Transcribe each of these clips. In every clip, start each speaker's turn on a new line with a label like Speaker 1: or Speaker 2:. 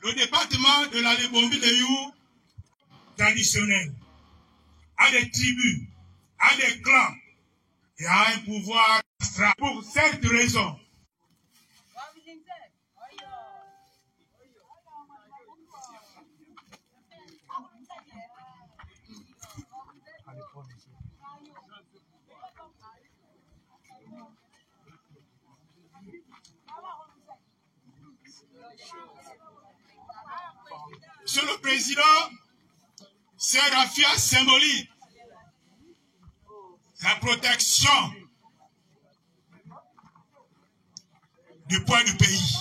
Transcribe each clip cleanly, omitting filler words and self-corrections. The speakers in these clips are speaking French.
Speaker 1: le département de la Lebombie-Leyou traditionnel a des tribus, a des clans et a un pouvoir astral. Pour cette raison, Monsieur le Président, c'est raffia symbolique, la protection du poids du pays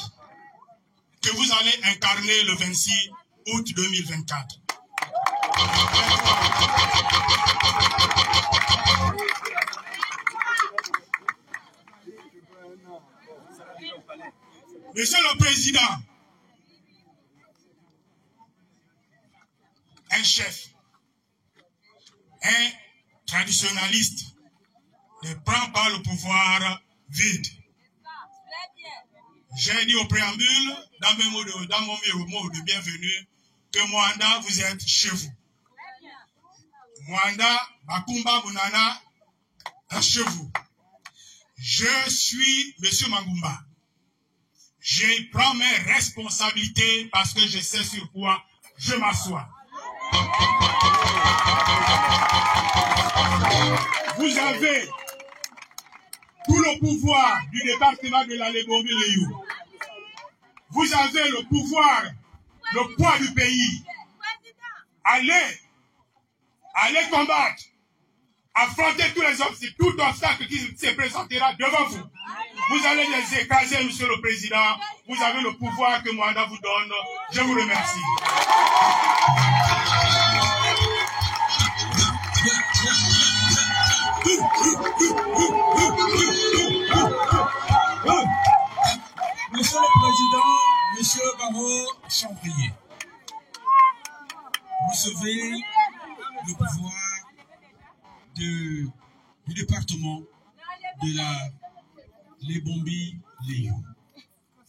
Speaker 1: que vous allez incarner le 26 août 2024. Monsieur le Président, un chef, un traditionnaliste ne prend pas le pouvoir vide. J'ai dit au préambule, dans mon mot de bienvenue, que Mwanda, vous êtes chez vous. Mwanda, Bakumba, Munana, chez vous. Je suis M. Mangumba. Je prends mes responsabilités parce que je sais sur quoi je m'assois. Vous avez tout le pouvoir du département de la Lebombie-Leyou. Vous avez le pouvoir, le poids du pays. Allez combattre, affronter tous les obstacles, tout obstacle qui se présentera devant vous. Vous allez les écraser, Monsieur le Président. Vous avez le pouvoir que Mwanda vous donne. Je vous remercie.
Speaker 2: Monsieur le Président, Monsieur Barreau Chambrier, recevez le pouvoir du département de la Lebombie-Leyou.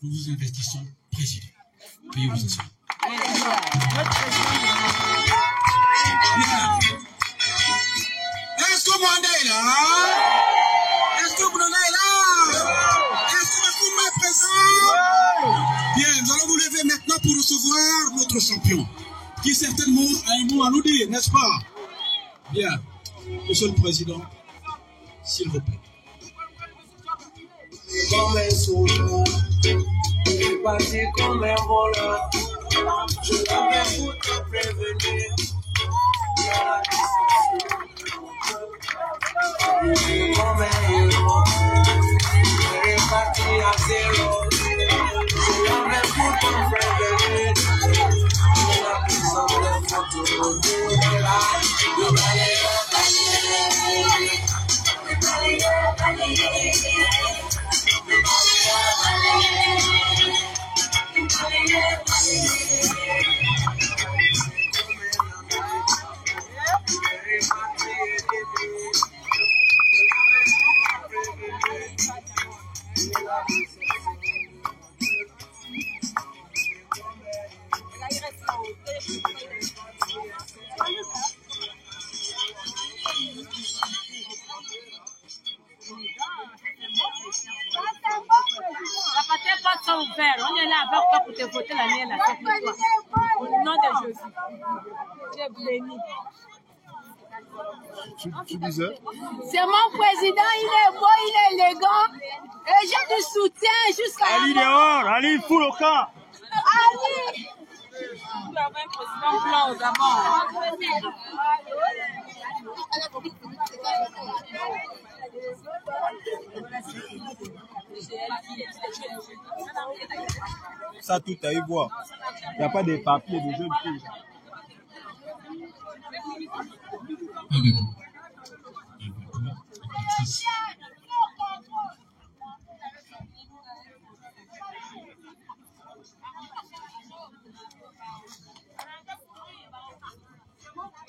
Speaker 2: Nous vous investissons président. Veuillez vous asseoir. Est-ce que Mwanda est là? Est-ce que Bruno est là? Est-ce que Makoumba est présent? Bien, nous allons nous lever maintenant pour recevoir notre champion, qui certainement a un mot à nous dire, n'est-ce pas? Bien, Monsieur le Président, s'il vous plaît.
Speaker 3: Comme un sourd, il est parti comme un voleur. Je l'avais pour te prévenir. Il est comme un héros, il est parti à zéro. Je l'avais pour te prévenir. Je l'avais sans le photo de là.
Speaker 4: On est là avec toi pour te voter la mienne, c'est pour toi. Au nom de Jésus. Tu es béni.
Speaker 5: Tu disais?
Speaker 4: C'est mon président, il est beau, il est élégant. Et je te soutiens jusqu'à la
Speaker 5: Ali dehors, Ali, fous le camp.
Speaker 4: Ali! Tu avais un président blanc au Gabon.
Speaker 5: Ça, tout à y voir. Il n'y a pas de papiers de jeunes filles.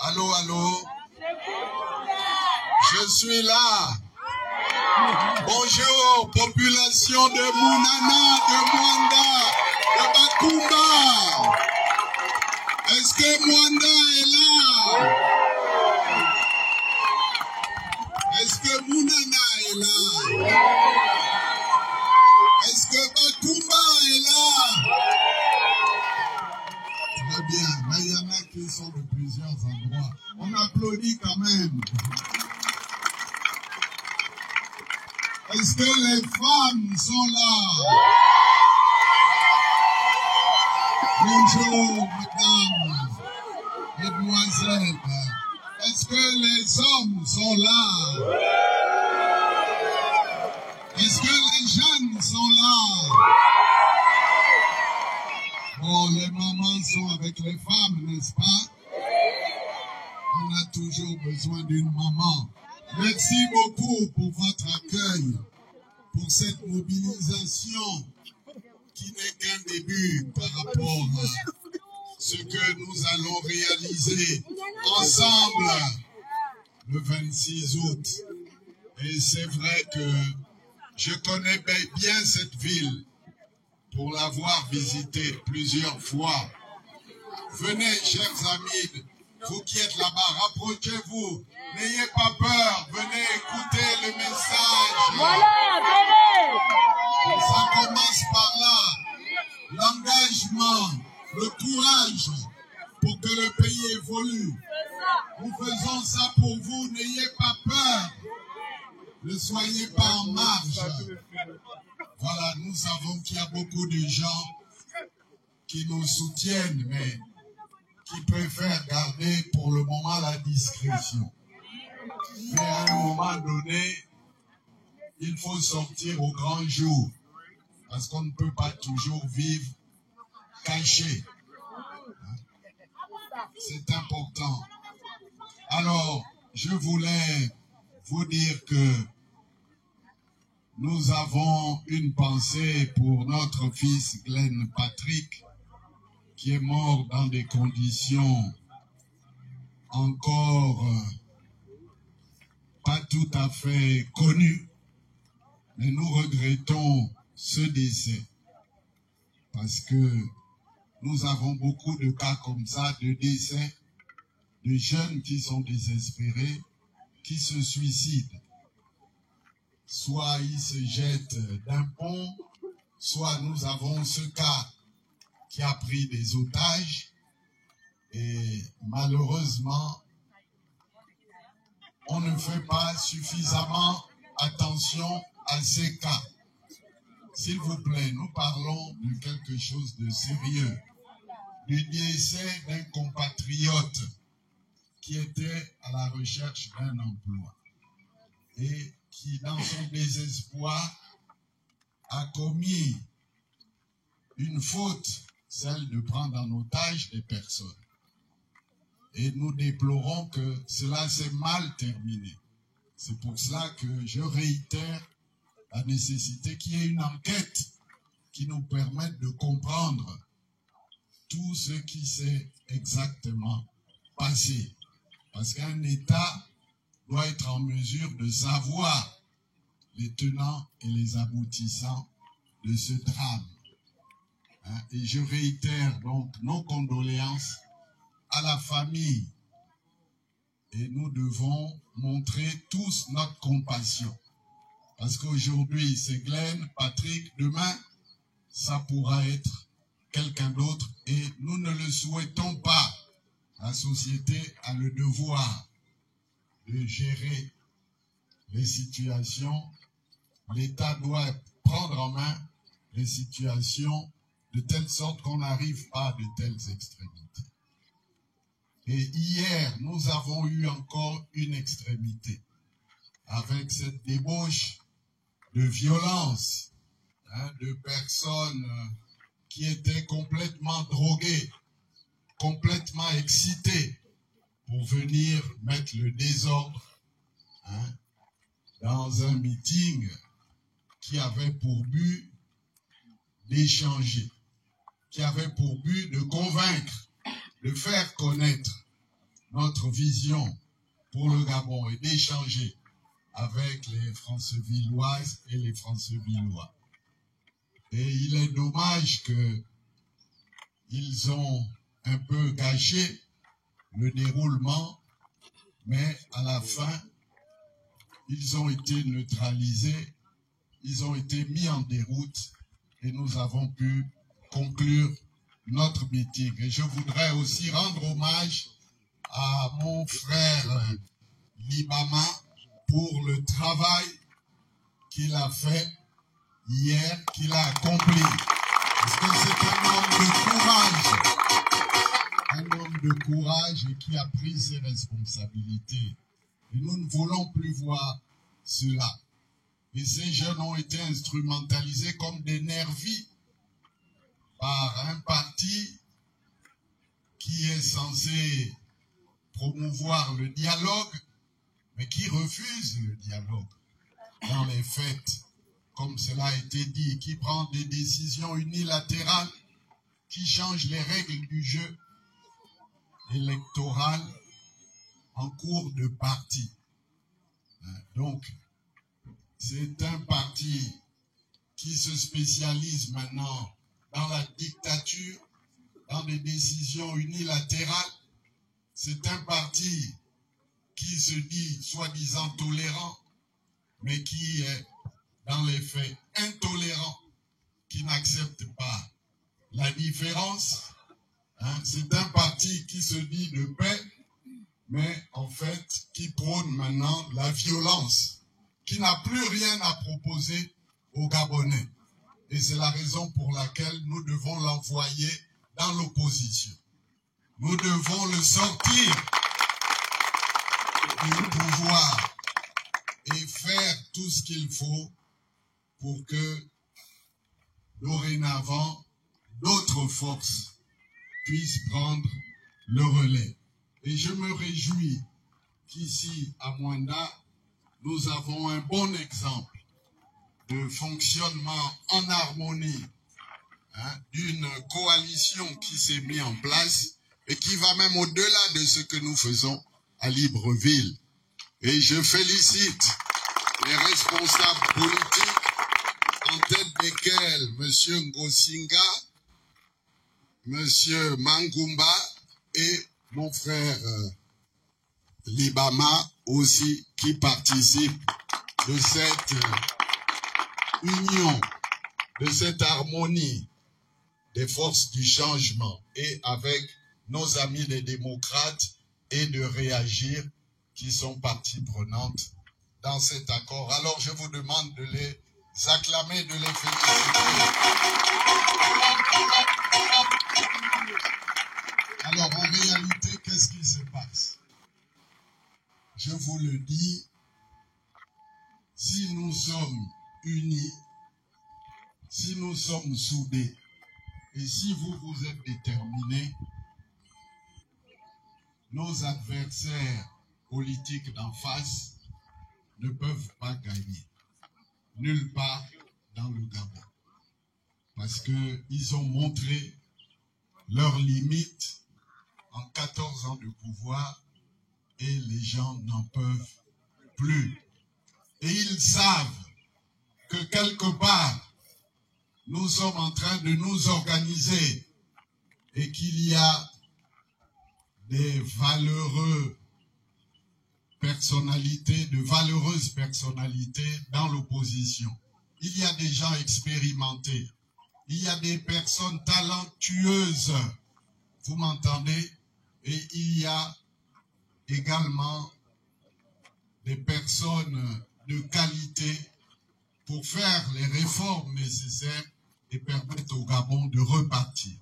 Speaker 6: Allô, allô. Je suis là. Bonjour, population de Mounana, de Mwanda, de Bakumba. Est-ce que Mwanda est là? Est-ce que Mounana est là? Est-ce que Bakumba est là? Très bien, mais il y en a qui sont de plusieurs endroits. On applaudit quand même. Est-ce que les femmes sont là? Bonjour, mesdames, mesdemoiselles. Est-ce que les hommes sont là? Est-ce que les jeunes sont là? Bon, les mamans sont avec les femmes, n'est-ce pas? On a toujours besoin d'une maman. Merci beaucoup pour votre accueil, pour cette mobilisation qui n'est qu'un début par rapport à ce que nous allons réaliser ensemble le 26 août. Et c'est vrai que je connais bien cette ville pour l'avoir visitée plusieurs fois. Venez, chers amis, vous qui êtes là-bas, rapprochez-vous. N'ayez pas peur, venez écouter le message.
Speaker 4: Voilà, venez.
Speaker 6: Ça commence par là. L'engagement, le courage pour que le pays évolue. Nous faisons ça pour vous, n'ayez pas peur. Ne soyez pas en marge. Voilà, nous savons qu'il y a beaucoup de gens qui nous soutiennent, mais qui préfèrent garder pour le moment la discrétion. Mais à un moment donné, il faut sortir au grand jour, parce qu'on ne peut pas toujours vivre caché. C'est important. Alors, je voulais vous dire que nous avons une pensée pour notre fils Glenn Patrick, qui est mort dans des conditions encore pas tout à fait connues. Mais nous regrettons ce décès parce que nous avons beaucoup de cas comme ça, de décès, de jeunes qui sont désespérés, qui se suicident. Soit ils se jettent d'un pont, soit nous avons ce cas qui a pris des otages et malheureusement, on ne fait pas suffisamment attention à ces cas. S'il vous plaît, nous parlons de quelque chose de sérieux, du décès d'un compatriote qui était à la recherche d'un emploi et qui, dans son désespoir, a commis une faute, celle de prendre en otage des personnes. Et nous déplorons que cela s'est mal terminé. C'est pour cela que je réitère la nécessité qu'il y ait une enquête qui nous permette de comprendre tout ce qui s'est exactement passé. Parce qu'un État doit être en mesure de savoir les tenants et les aboutissants de ce drame. Et je réitère donc nos condoléances à la famille. Et nous devons montrer tous notre compassion. Parce qu'aujourd'hui, c'est Glenn, Patrick, demain, ça pourra être quelqu'un d'autre. Et nous ne le souhaitons pas. La société a le devoir de gérer les situations. L'État doit prendre en main les situations de telle sorte qu'on n'arrive pas à de telles extrémités. Et hier, nous avons eu encore une extrémité avec cette débauche de violence, de personnes qui étaient complètement droguées, complètement excitées pour venir mettre le désordre dans un meeting qui avait pour but d'échanger, qui avait pour but de convaincre, de faire connaître notre vision pour le Gabon et d'échanger avec les Francevilloises et les Francevillois. Et il est dommage qu'ils ont un peu gâché le déroulement, mais à la fin, ils ont été neutralisés, ils ont été mis en déroute et nous avons pu conclure notre meeting. Et je voudrais aussi rendre hommage à mon frère Libama pour le travail qu'il a fait hier, qu'il a accompli. Parce que c'est un homme de courage et qui a pris ses responsabilités. Et nous ne voulons plus voir cela. Et ces jeunes ont été instrumentalisés comme des nervis par un parti qui est censé promouvoir le dialogue, mais qui refuse le dialogue dans les faits, comme cela a été dit, qui prend des décisions unilatérales, qui changent les règles du jeu électoral en cours de parti. Donc, c'est un parti qui se spécialise maintenant dans la dictature, dans des décisions unilatérales. C'est un parti qui se dit soi-disant tolérant, mais qui est dans les faits intolérant, qui n'accepte pas la différence. C'est un parti qui se dit de paix, mais en fait qui prône maintenant la violence, qui n'a plus rien à proposer aux Gabonais. Et c'est la raison pour laquelle nous devons l'envoyer dans l'opposition. Nous devons le sortir du pouvoir et faire tout ce qu'il faut pour que dorénavant d'autres forces puissent prendre le relais. Et je me réjouis qu'ici à Mwanda, nous avons un bon exemple de fonctionnement en harmonie d'une coalition qui s'est mise en place et qui va même au-delà de ce que nous faisons à Libreville. Et je félicite les responsables politiques, en tête desquels M. Ngosinga, M. Mangumba et mon frère Libama aussi, qui participent de cette union, de cette harmonie des forces du changement et avec nos amis les démocrates et de réagir qui sont partie prenante dans cet accord. Alors je vous demande de les acclamer, de les féliciter. Alors en réalité, qu'est-ce qui se passe? Je vous le dis, si nous sommes unis, si nous sommes soudés, et si vous êtes déterminés, nos adversaires politiques d'en face ne peuvent pas gagner nulle part dans le Gabon. Parce qu'ils ont montré leurs limites en 14 ans de pouvoir et les gens n'en peuvent plus. Et ils savent que quelque part, nous sommes en train de nous organiser et qu'il y a des valeureuses personnalités dans l'opposition. Il y a des gens expérimentés. Il y a des personnes talentueuses. Vous m'entendez? Et il y a également des personnes de qualité pour faire les réformes nécessaires et permettre au Gabon de repartir.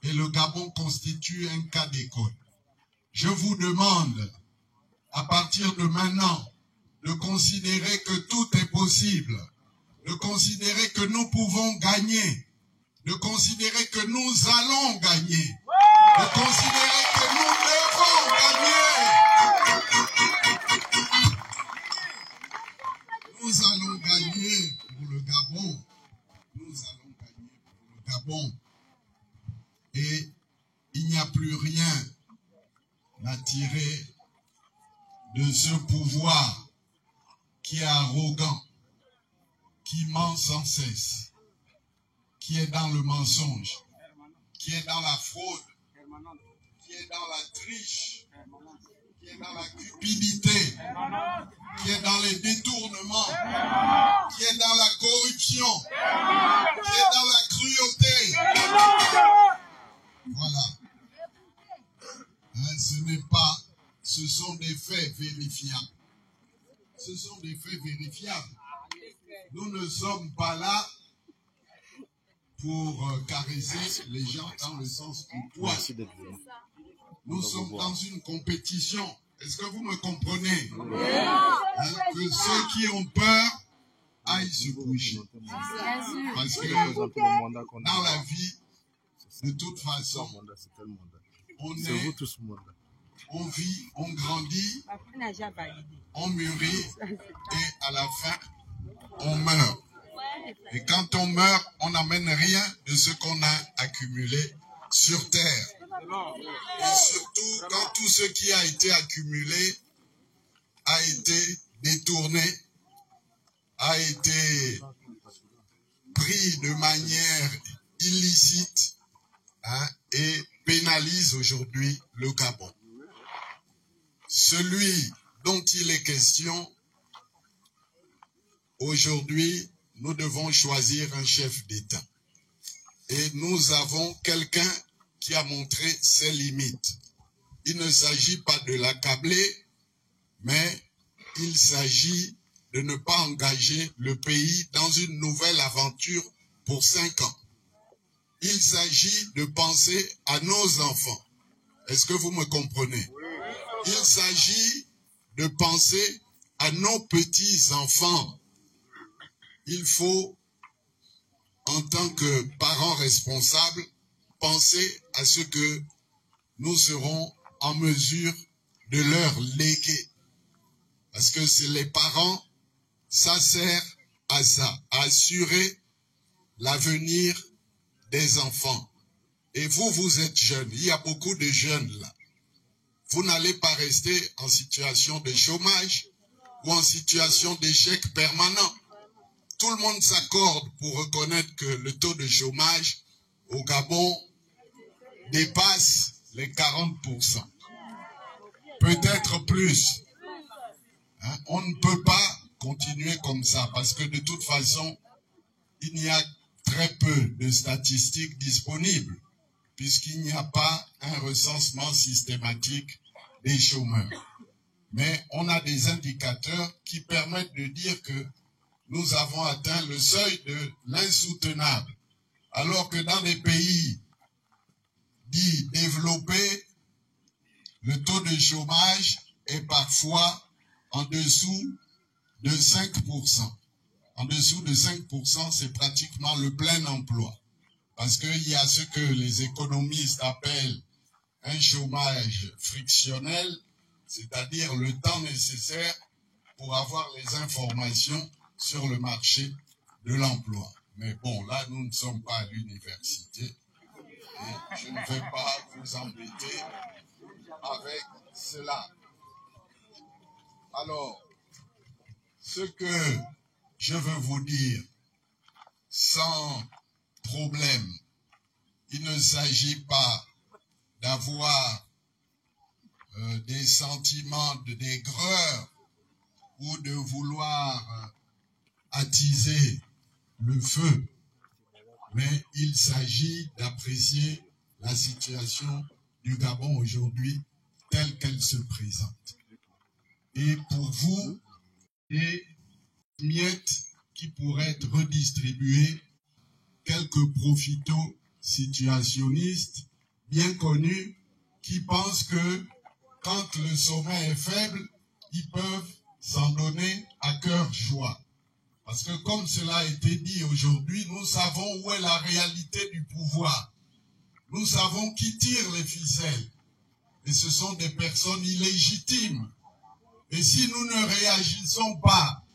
Speaker 6: Et le Gabon constitue un cas d'école. Je vous demande, à partir de maintenant, de considérer que tout est possible, de considérer que nous pouvons gagner, de considérer que nous allons gagner, de considérer que nous devons gagner. Nous allons gagner pour le Gabon. Nous allons gagner pour le Gabon. Et il n'y a plus rien à tirer de ce pouvoir qui est arrogant, qui ment sans cesse, qui est dans le mensonge, qui est dans la fraude qui est dans la triche, qui est dans la cupidité, qui est dans les détournements, qui est dans la corruption, qui est dans la cruauté. Voilà. Hein, ce sont des faits vérifiables. Ce sont des faits vérifiables. Nous ne sommes pas là pour caresser les gens dans le sens du poids. Nous sommes dans une compétition. Est-ce que vous me comprenez? Hein, que ceux qui ont peur aillent se coucher. Parce que dans la vie, de toute façon, on vit, on grandit, on mûrit et à la fin, on meurt. Et quand on meurt, on n'amène rien de ce qu'on a accumulé sur terre. Et surtout quand tout ce qui a été accumulé a été détourné, a été pris de manière illicite, hein, et pénalise aujourd'hui le Gabon. Celui dont il est question, aujourd'hui, nous devons choisir un chef d'État. Et nous avons quelqu'un qui a montré ses limites. Il ne s'agit pas de l'accabler, mais il s'agit de ne pas engager le pays dans une nouvelle aventure pour 5 ans. Il s'agit de penser à nos enfants. Est-ce que vous me comprenez? Il s'agit de penser à nos petits-enfants. Il faut, en tant que parents responsables, penser à ce que nous serons en mesure de leur léguer. Parce que c'est les parents, ça sert à ça, à assurer l'avenir des enfants. Et vous, vous êtes jeunes, il y a beaucoup de jeunes là. Vous n'allez pas rester en situation de chômage ou en situation d'échec permanent. Tout le monde s'accorde pour reconnaître que le taux de chômage au Gabon dépasse les 40%. Peut-être plus. Hein? On ne peut pas continuer comme ça parce que de toute façon, il n'y a très peu de statistiques disponibles puisqu'il n'y a pas un recensement systématique des chômeurs. Mais on a des indicateurs qui permettent de dire que nous avons atteint le seuil de l'insoutenable. Alors que dans les pays dits développés, le taux de chômage est parfois en dessous de 5%. En dessous de 5%, c'est pratiquement le plein emploi. Parce qu'il y a ce que les économistes appellent un chômage frictionnel, c'est-à-dire le temps nécessaire pour avoir les informations sur le marché de l'emploi. Mais bon, là, nous ne sommes pas à l'université et je ne vais pas vous embêter avec cela. Alors, ce que je veux vous dire, sans problème, il ne s'agit pas d'avoir des sentiments d'aigreur ou de vouloir attiser le feu, mais il s'agit d'apprécier la situation du Gabon aujourd'hui telle qu'elle se présente. Et pour vous, des miettes qui pourraient être redistribuées, quelques profitaux situationnistes bien connus qui pensent que quand le sommet est faible, ils peuvent s'en donner à cœur joie. Parce que comme cela a été dit aujourd'hui, nous savons où est la réalité du pouvoir. Nous savons qui tire les ficelles. Et ce sont des personnes illégitimes. Et si nous ne réagissons pas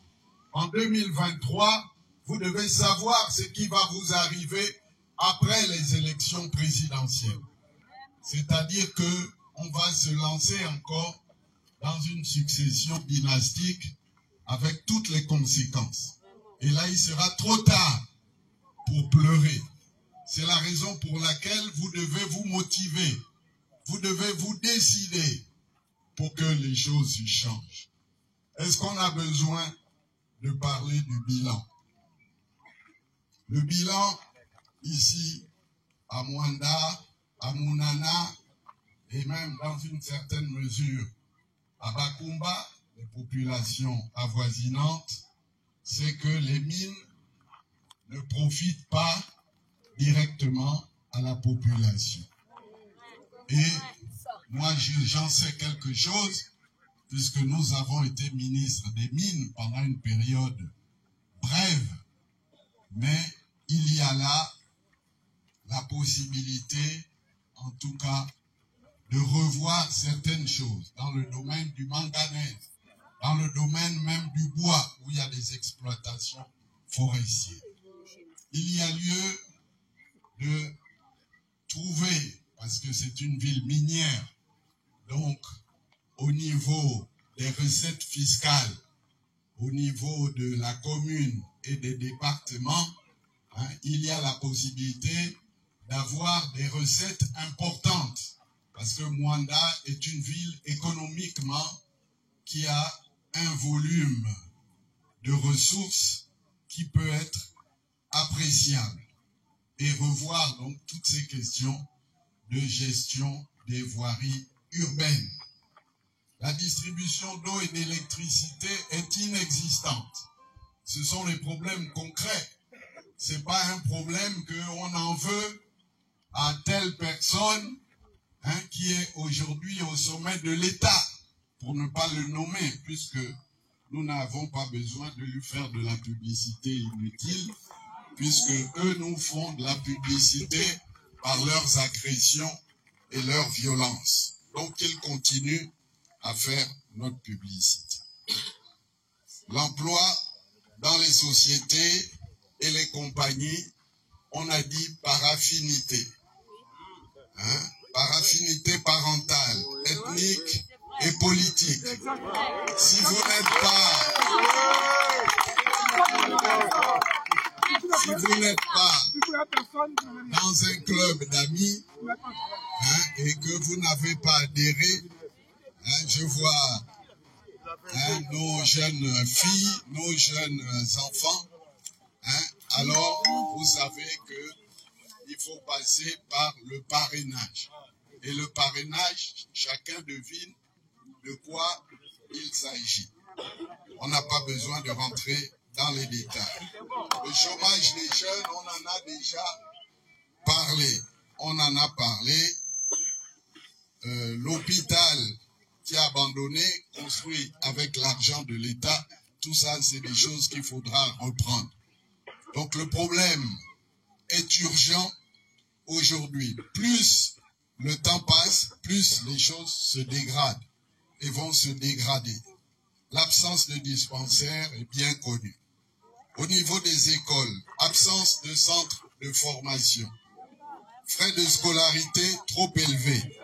Speaker 6: en 2023, vous devez savoir ce qui va vous arriver après les élections présidentielles. C'est-à-dire qu'on va se lancer encore dans une succession dynastique avec toutes les conséquences. Et là, il sera trop tard pour pleurer. C'est la raison pour laquelle vous devez vous motiver vous devez vous décider pour que les choses changent. Est-ce qu'on a besoin de parler du bilan? Le bilan, ici, à Mwanda, à Mounana, et même dans une certaine mesure, à Bakumba, les populations avoisinantes, c'est que les mines ne profitent pas directement à la population. Et moi, j'en sais quelque chose, puisque nous avons été ministres des Mines pendant une période brève, mais il y a là la possibilité, en tout cas, de revoir certaines choses dans le domaine du manganèse, dans le domaine même du bois, où il y a des exploitations forestières. Il y a lieu de trouver, parce que c'est une ville minière, donc au niveau des recettes fiscales, au niveau de la commune et des départements, il y a la possibilité d'avoir des recettes importantes. Parce que Mwanda est une ville économiquement qui a un volume de ressources qui peut être appréciable. Et revoir donc toutes ces questions de gestion des voiries urbaines. La distribution d'eau et d'électricité est inexistante. Ce sont les problèmes concrets. Ce n'est pas un problème qu'on en veut à telle personne qui est aujourd'hui au sommet de l'État, pour ne pas le nommer, puisque nous n'avons pas besoin de lui faire de la publicité inutile, puisque eux nous font de la publicité par leurs agressions et leurs violences. Donc ils continuent à faire notre publicité. L'emploi dans les sociétés et les compagnies, on a dit par affinité. Par affinité parentale, ethnique et politique. Si vous n'êtes pas dans un club d'amis et que vous n'avez pas adhéré, je vois nos jeunes filles, nos jeunes enfants, alors vous savez que il faut passer par le parrainage. Et le parrainage, chacun devine de quoi il s'agit. On n'a pas besoin de rentrer dans les détails. Le chômage des jeunes, on en a déjà parlé. On en a parlé. L'hôpital qui est abandonné, construit avec l'argent de l'État, tout ça, c'est des choses qu'il faudra reprendre. Donc le problème est urgent aujourd'hui. Plus le temps passe, plus les choses se dégradent et vont se dégrader. L'absence de dispensaires est bien connue. Au niveau des écoles, absence de centres de formation. Frais de scolarité trop élevés.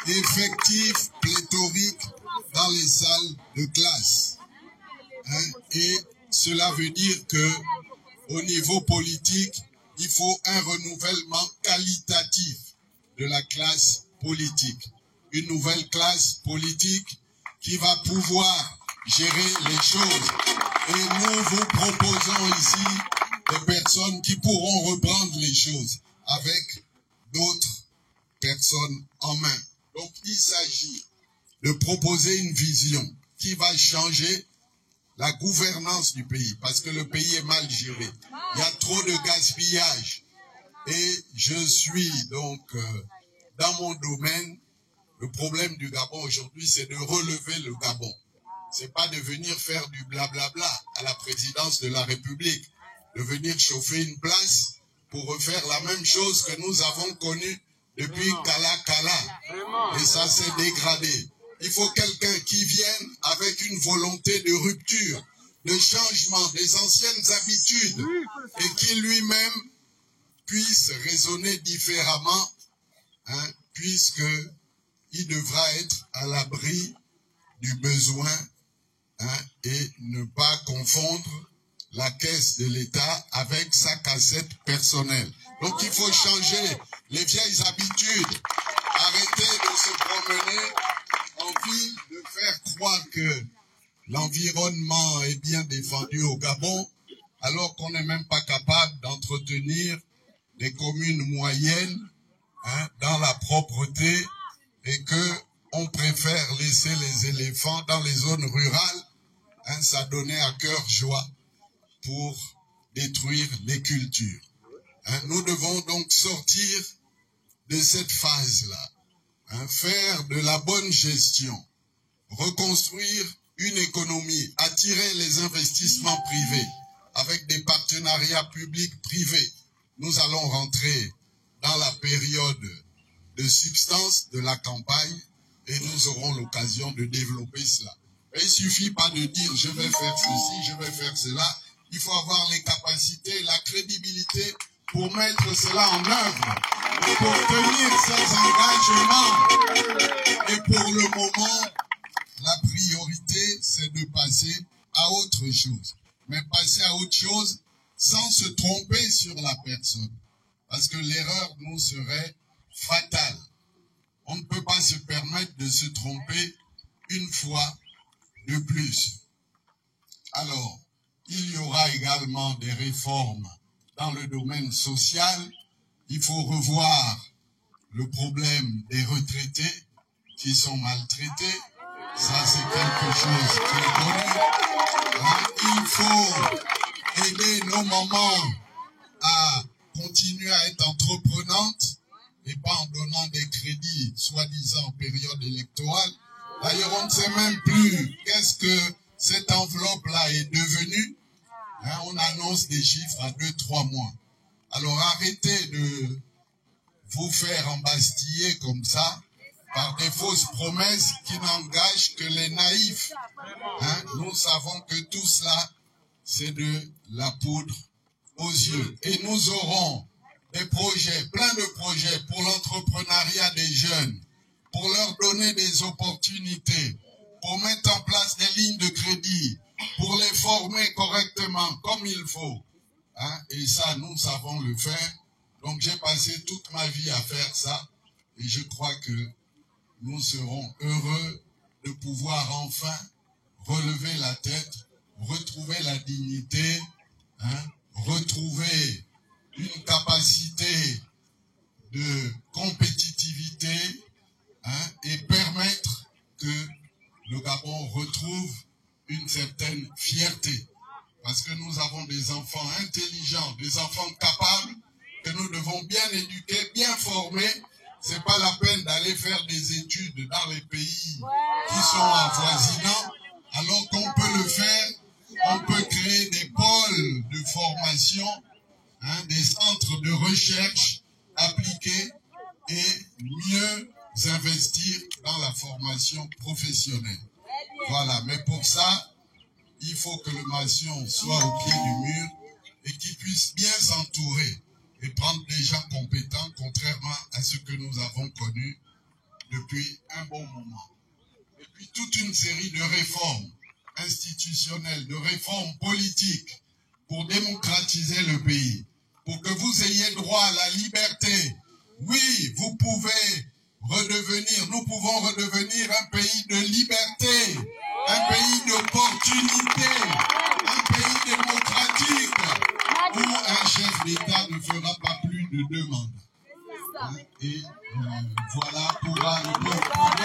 Speaker 6: Effectifs pléthoriques dans les salles de classe. Et cela veut dire que au niveau politique, il faut un renouvellement qualitatif de la classe politique. Une nouvelle classe politique qui va pouvoir gérer les choses. Et nous vous proposons ici des personnes qui pourront reprendre les choses avec d'autres personnes en main. Donc il s'agit de proposer une vision qui va changer la gouvernance du pays, parce que le pays est mal géré. Il y a trop de gaspillage. Et je suis donc, dans mon domaine, le problème du Gabon aujourd'hui, c'est de relever le Gabon. C'est pas de venir faire du blablabla à la présidence de la République, de venir chauffer une place pour refaire la même chose que nous avons connue depuis Kala. Et ça s'est dégradé. Il faut quelqu'un qui vienne avec une volonté de rupture, de changement des anciennes habitudes et qui lui-même puisse raisonner différemment, puisqu'il devra être à l'abri du besoin et ne pas confondre la caisse de l'État avec sa cassette personnelle. Donc il faut changer les vieilles habitudes. Arrêter de se promener en ville, de faire croire que l'environnement est bien défendu au Gabon, alors qu'on n'est même pas capable d'entretenir des communes moyennes dans la propreté et que on préfère laisser les éléphants dans les zones rurales, ça donnait à cœur joie pour détruire les cultures. Nous devons donc sortir de cette phase-là, faire de la bonne gestion, reconstruire une économie, attirer les investissements privés avec des partenariats publics-privés. Nous allons rentrer dans la période de substance de la campagne et nous aurons l'occasion de développer cela. Et il ne suffit pas de dire je vais faire ceci, je vais faire cela. Il faut avoir les capacités, la crédibilité pour mettre cela en œuvre, pour tenir ses engagements. Et pour le moment, la priorité, c'est de passer à autre chose. Mais passer à autre chose sans se tromper sur la personne. Parce que l'erreur nous serait fatale. On ne peut pas se permettre de se tromper une fois de plus. Alors, il y aura également des réformes dans le domaine social. Il faut revoir le problème des retraités qui sont maltraités. Ça, c'est quelque chose qui est connu. Il faut aider nos mamans à continuer à être entreprenantes et pas en donnant des crédits, soi-disant en période électorale. D'ailleurs, on ne sait même plus qu'est-ce que cette enveloppe-là est devenue. On annonce des chiffres à 2-3 mois. Alors arrêtez de vous faire embastiller comme ça par des fausses promesses qui n'engagent que les naïfs. Nous savons que tout cela, c'est de la poudre aux yeux. Et nous aurons des projets, plein de projets pour l'entrepreneuriat des jeunes, pour leur donner des opportunités, pour mettre en place des lignes de crédit, pour les former correctement, comme il faut. Et ça, nous savons le faire. Donc j'ai passé toute ma vie à faire ça. Et je crois que nous serons heureux de pouvoir enfin relever la tête, retrouver la dignité, retrouver une capacité de compétitivité et permettre que le Gabon retrouve une certaine fierté. Parce que nous avons des enfants intelligents, des enfants capables que nous devons bien éduquer, bien former. C'est pas la peine d'aller faire des études dans les pays qui sont avoisinants, alors qu'on peut le faire. On peut créer des pôles de formation, des centres de recherche appliqués et mieux investir dans la formation professionnelle. Voilà, mais pour ça, il faut que le maçon soit au pied du mur et qu'il puisse bien s'entourer et prendre des gens compétents, contrairement à ce que nous avons connu depuis un bon moment. Et puis toute une série de réformes institutionnelles, de réformes politiques pour démocratiser le pays, pour que vous ayez droit à la liberté. Oui, vous pouvez redevenir, nous pouvons redevenir un pays de liberté, un pays d'opportunité, un pays démocratique, où un chef d'État ne fera pas plus de 2 mandats. Et voilà pourra le pouvoir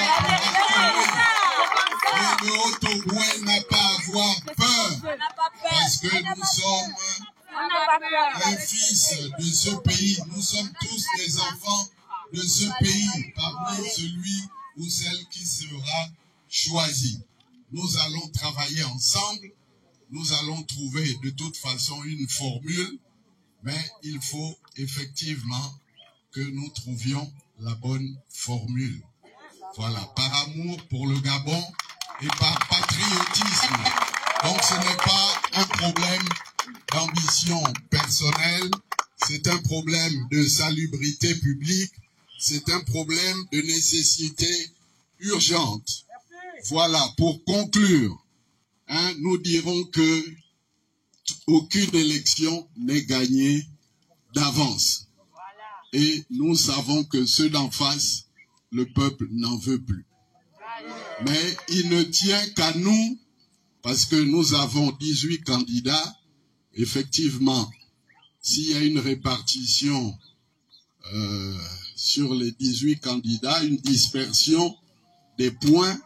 Speaker 6: et le Haut-Ogooué n'a pas à avoir peur, parce que nous sommes un fils de ce pays, nous sommes tous des enfants de ce pays, parmi celui ou celle qui sera choisi. Nous allons travailler ensemble, nous allons trouver de toute façon une formule, mais il faut effectivement que nous trouvions la bonne formule. Voilà, par amour pour le Gabon et par patriotisme. Donc ce n'est pas un problème d'ambition personnelle, c'est un problème de salubrité publique, c'est un problème de nécessité urgente. Voilà, pour conclure, nous dirons que aucune élection n'est gagnée d'avance. et nous savons que ceux d'en face, le peuple n'en veut plus. Mais il ne tient qu'à nous, parce que nous avons 18 candidats. Effectivement, s'il y a une répartition sur les 18 candidats, une dispersion des points,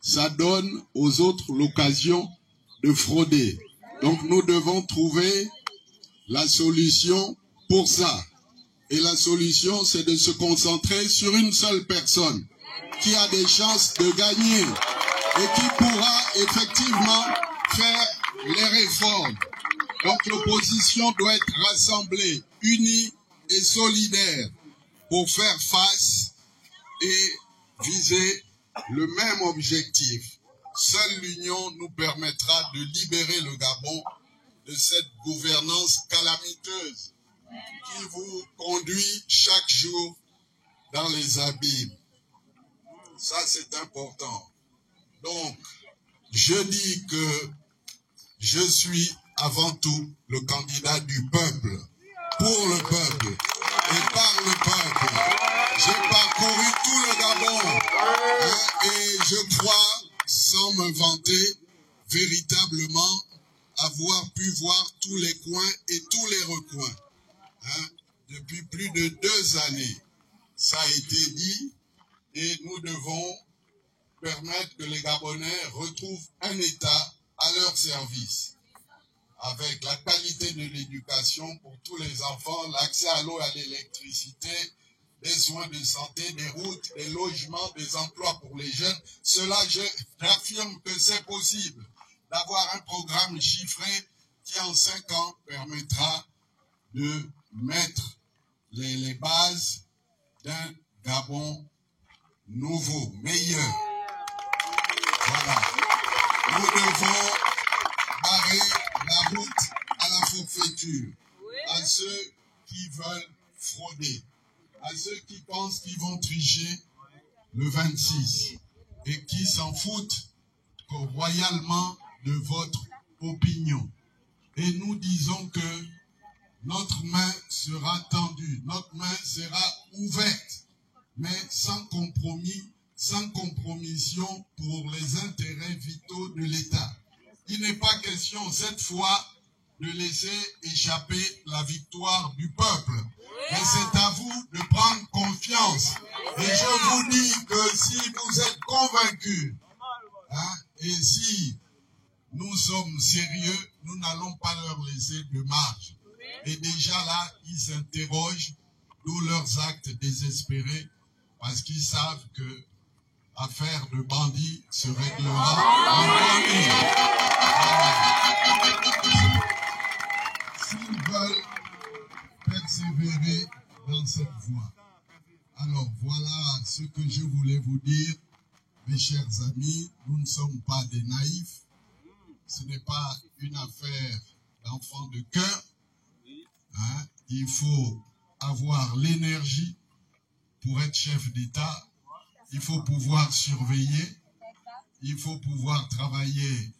Speaker 6: ça donne aux autres l'occasion de frauder. Donc nous devons trouver la solution pour ça. Et la solution, c'est de se concentrer sur une seule personne qui a des chances de gagner et qui pourra effectivement faire les réformes. Donc l'opposition doit être rassemblée, unie et solidaire pour faire face et viser le même objectif. Seule l'union nous permettra de libérer le Gabon de cette gouvernance calamiteuse qui vous conduit chaque jour dans les abîmes. Ça, c'est important. Donc, je dis que je suis avant tout le candidat du peuple, pour le peuple et par le peuple. J'ai parcouru tout le Gabon et je crois, sans me vanter, véritablement avoir pu voir tous les coins et tous les recoins. Depuis plus de 2 années, ça a été dit, et nous devons permettre que les Gabonais retrouvent un État à leur service, avec la qualité de l'éducation pour tous les enfants, l'accès à l'eau et à l'électricité, des soins de santé, des routes, des logements, des emplois pour les jeunes. Cela, j'affirme que c'est possible d'avoir un programme chiffré qui en 5 ans permettra de mettre les bases d'un Gabon nouveau, meilleur. Voilà. Nous devons barrer la route à la forfaiture, à ceux qui veulent frauder, à ceux qui pensent qu'ils vont tricher le 26 et qui s'en foutent royalement de votre opinion. Et nous disons que notre main sera tendue, notre main sera ouverte, mais sans compromis, sans compromission pour les intérêts vitaux de l'État. Il n'est pas question cette fois de laisser échapper la victoire du peuple. Mais c'est à vous de prendre confiance. Et je vous dis que si vous êtes convaincus, et si nous sommes sérieux, nous n'allons pas leur laisser de marge. Et déjà là, ils s'interrogent, d'où leurs actes désespérés, parce qu'ils savent que l'affaire de bandits se réglera en famille. S'ils veulent persévérer dans cette voie. Alors voilà ce que je voulais vous dire, mes chers amis. Nous ne sommes pas des naïfs. Ce n'est pas une affaire d'enfant de cœur. Il faut avoir l'énergie pour être chef d'État. Il faut pouvoir surveiller. Il faut pouvoir travailler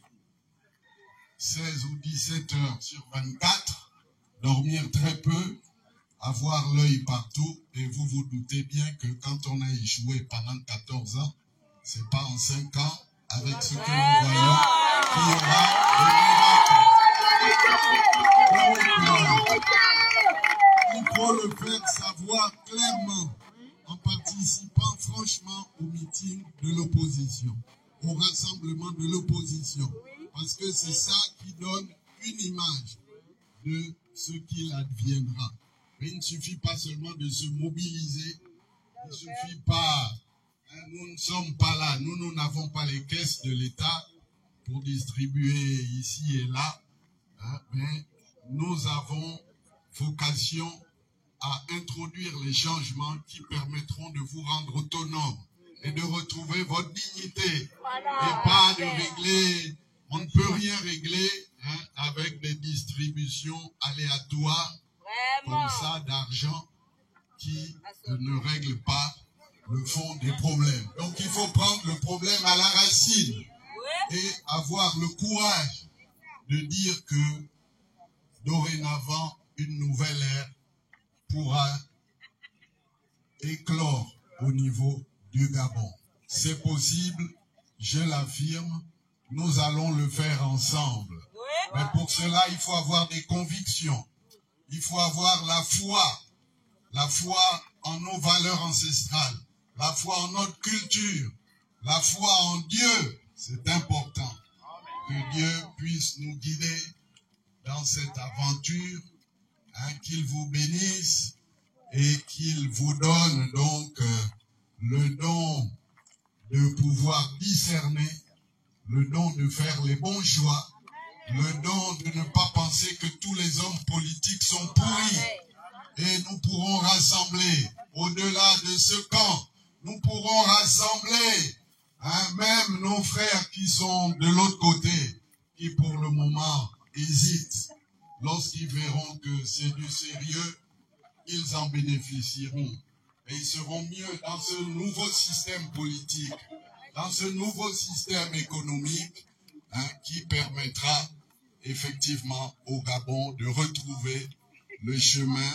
Speaker 6: 16 ou 17 heures sur 24, dormir très peu, avoir l'œil partout. Et vous vous doutez bien que quand on a échoué pendant 14 ans, c'est pas en 5 ans, avec ce que nous voyons, qu'il y aura des miracles. Il faut le faire savoir clairement en participant franchement au meeting de l'opposition, au rassemblement de l'opposition. Parce que c'est ça qui donne une image de ce qu'il adviendra. Mais il ne suffit pas seulement de se mobiliser, il ne suffit pas, nous ne sommes pas là, nous n'avons pas les caisses de l'État pour distribuer ici et là, mais nous avons vocation à introduire les changements qui permettront de vous rendre autonome et de retrouver votre dignité. Et pas de régler, on ne peut rien régler avec des distributions aléatoires comme ça d'argent qui ne règlent pas le fond des problèmes. Donc il faut prendre le problème à la racine et avoir le courage de dire que dorénavant une nouvelle ère pourra éclore au niveau du Gabon. C'est possible, je l'affirme, nous allons le faire ensemble. Mais pour cela, il faut avoir des convictions. Il faut avoir la foi en nos valeurs ancestrales, la foi en notre culture, la foi en Dieu. C'est important que Dieu puisse nous guider dans cette aventure, qu'il vous bénisse et qu'il vous donne donc le don de pouvoir discerner, le don de faire les bons choix, le don de ne pas penser que tous les hommes politiques sont pourris. Et nous pourrons rassembler, au-delà de ce camp, nous pourrons rassembler même nos frères qui sont de l'autre côté, qui pour le moment hésitent. Lorsqu'ils verront que c'est du sérieux, ils en bénéficieront. Et ils seront mieux dans ce nouveau système politique, dans ce nouveau système économique, qui permettra effectivement au Gabon de retrouver le chemin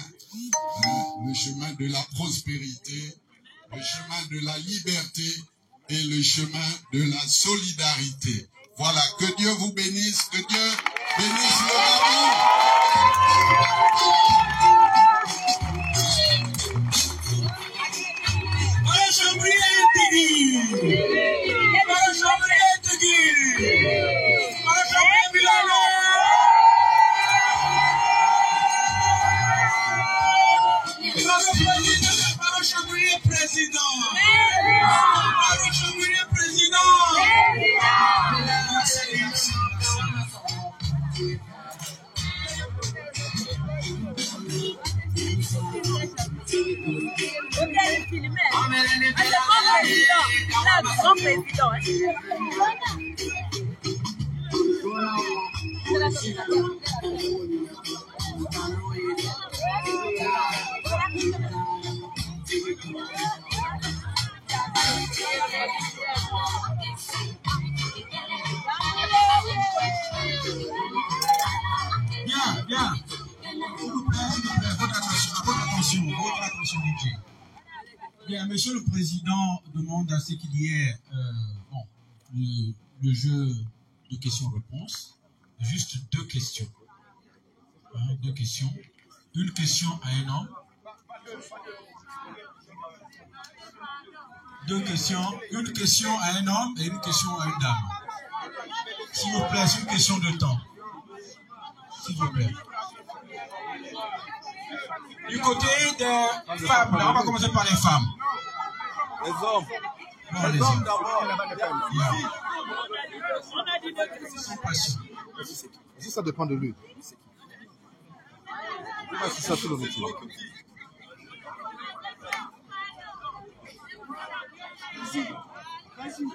Speaker 6: de la prospérité, le chemin de la liberté et le chemin de la solidarité. Voilà, que Dieu vous bénisse, que Dieu bénisse le Gabon.
Speaker 2: Bien. Votre attention, DJ. Bien, Monsieur le Président demande à ce qu'il y ait le jeu de questions-réponses. Juste deux questions. Deux questions. Une question à un homme. Deux questions. Une question à un homme et une question à une dame. S'il vous plaît, c'est une question de temps. S'il vous plaît. Du côté des femmes, là, on va commencer par les femmes.
Speaker 5: Les hommes.
Speaker 2: Non, les hommes d'abord.
Speaker 5: Si ça dépend de lui. C'est ça tout le motif.
Speaker 7: Vas-y.